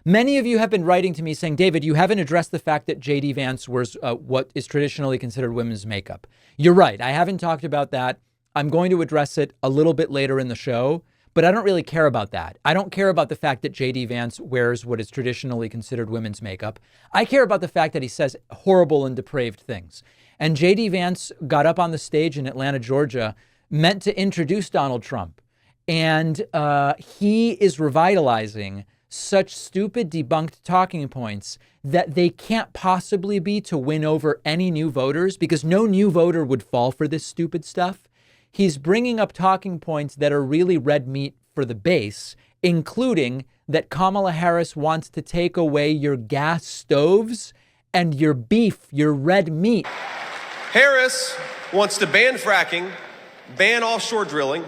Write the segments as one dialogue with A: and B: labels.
A: Many of you have been writing to me saying, David, you haven't addressed the fact that J.D. Vance wears what is traditionally considered women's makeup. You're right. I haven't talked about that. I'm going to address it a little bit later in the show, but I don't really care about that. I don't care about the fact that J.D. Vance wears what is traditionally considered women's makeup. I care about the fact that he says horrible and depraved things. And J.D. Vance got up on the stage in Atlanta, Georgia, meant to introduce Donald Trump. And he is revitalizing such stupid debunked talking points that they can't possibly be to win over any new voters, because no new voter would fall for this stupid stuff. He's bringing up talking points that are really red meat for the base, including that Kamala Harris wants to take away your gas stoves and your beef, your red meat.
B: Harris wants to ban fracking, ban offshore drilling,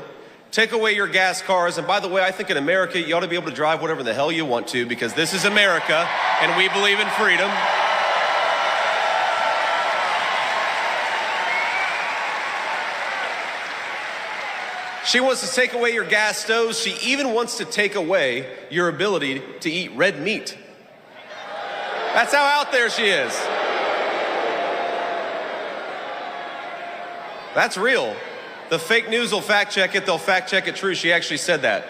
B: take away your gas cars. And by the way, I think in America, you ought to be able to drive whatever the hell you want to, because this is America and we believe in freedom. She wants to take away your gas stoves. She even wants to take away your ability to eat red meat. That's how out there she is. That's real. The fake news will fact check it. They'll fact check it true. She actually said that.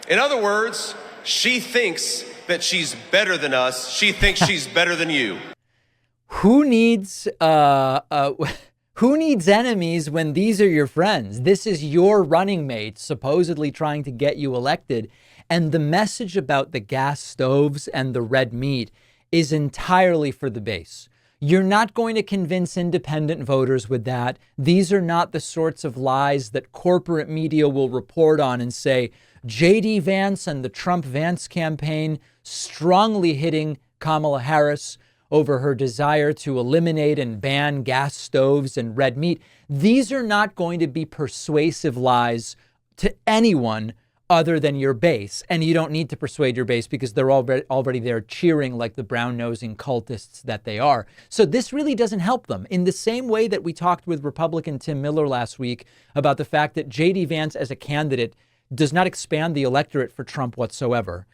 B: In other words, she thinks that she's better than us. She thinks she's better than you.
A: Who needs enemies when these are your friends? This is your running mate supposedly trying to get you elected. And the message about the gas stoves and the red meat is entirely for the base. You're not going to convince independent voters with that. These are not the sorts of lies that corporate media will report on and say, J.D. Vance and the Trump-Vance campaign strongly hitting Kamala Harris over her desire to eliminate and ban gas stoves and red meat. These are not going to be persuasive lies to anyone other than your base. And you don't need to persuade your base because they're already there cheering like the brown-nosing cultists that they are. So this really doesn't help them. In the same way that we talked with Republican Tim Miller last week about the fact that J.D. Vance as a candidate does not expand the electorate for Trump whatsoever.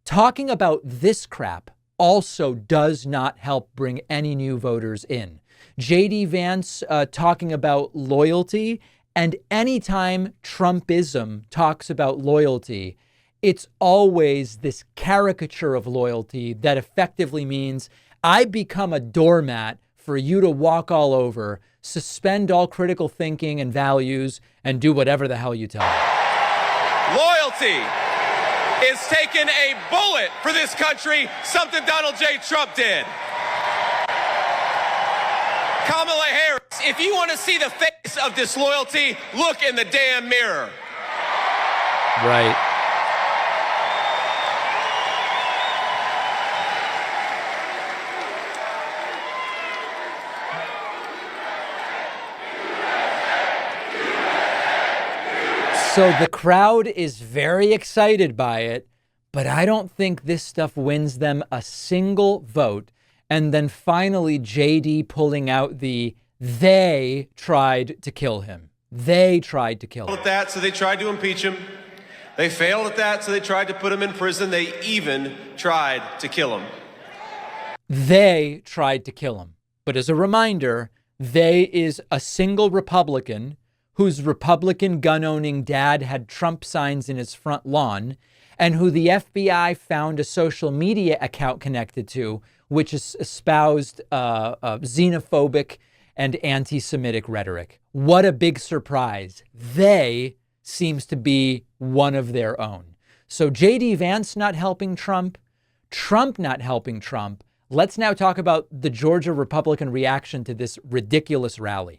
A: Talking about this crap also does not help bring any new voters in. J.D. Vance talking about loyalty, and anytime Trumpism talks about loyalty, it's always this caricature of loyalty that effectively means I become a doormat for you to walk all over, suspend all critical thinking and values, and do whatever the hell you tell me.
B: Loyalty is taking a bullet for this country, something Donald J. Trump did. Kamala Harris, if you want to see the face of disloyalty, look in the damn mirror.
A: Right. So the crowd is very excited by it, but I don't think this stuff wins them a single vote. And then finally, JD pulling out they tried to kill him. They tried to kill him.
B: At that, so they tried to impeach him. They failed at that, so they tried to put him in prison. They even tried to kill him.
A: They tried to kill him. But as a reminder, they is a single Republican whose Republican gun-owning dad had Trump signs in his front lawn, and who the FBI found a social media account connected to, which espoused xenophobic and anti-Semitic rhetoric. What a big surprise. They seems to be one of their own. So J.D. Vance not helping Trump, Trump not helping Trump. Let's now talk about the Georgia Republican reaction to this ridiculous rally.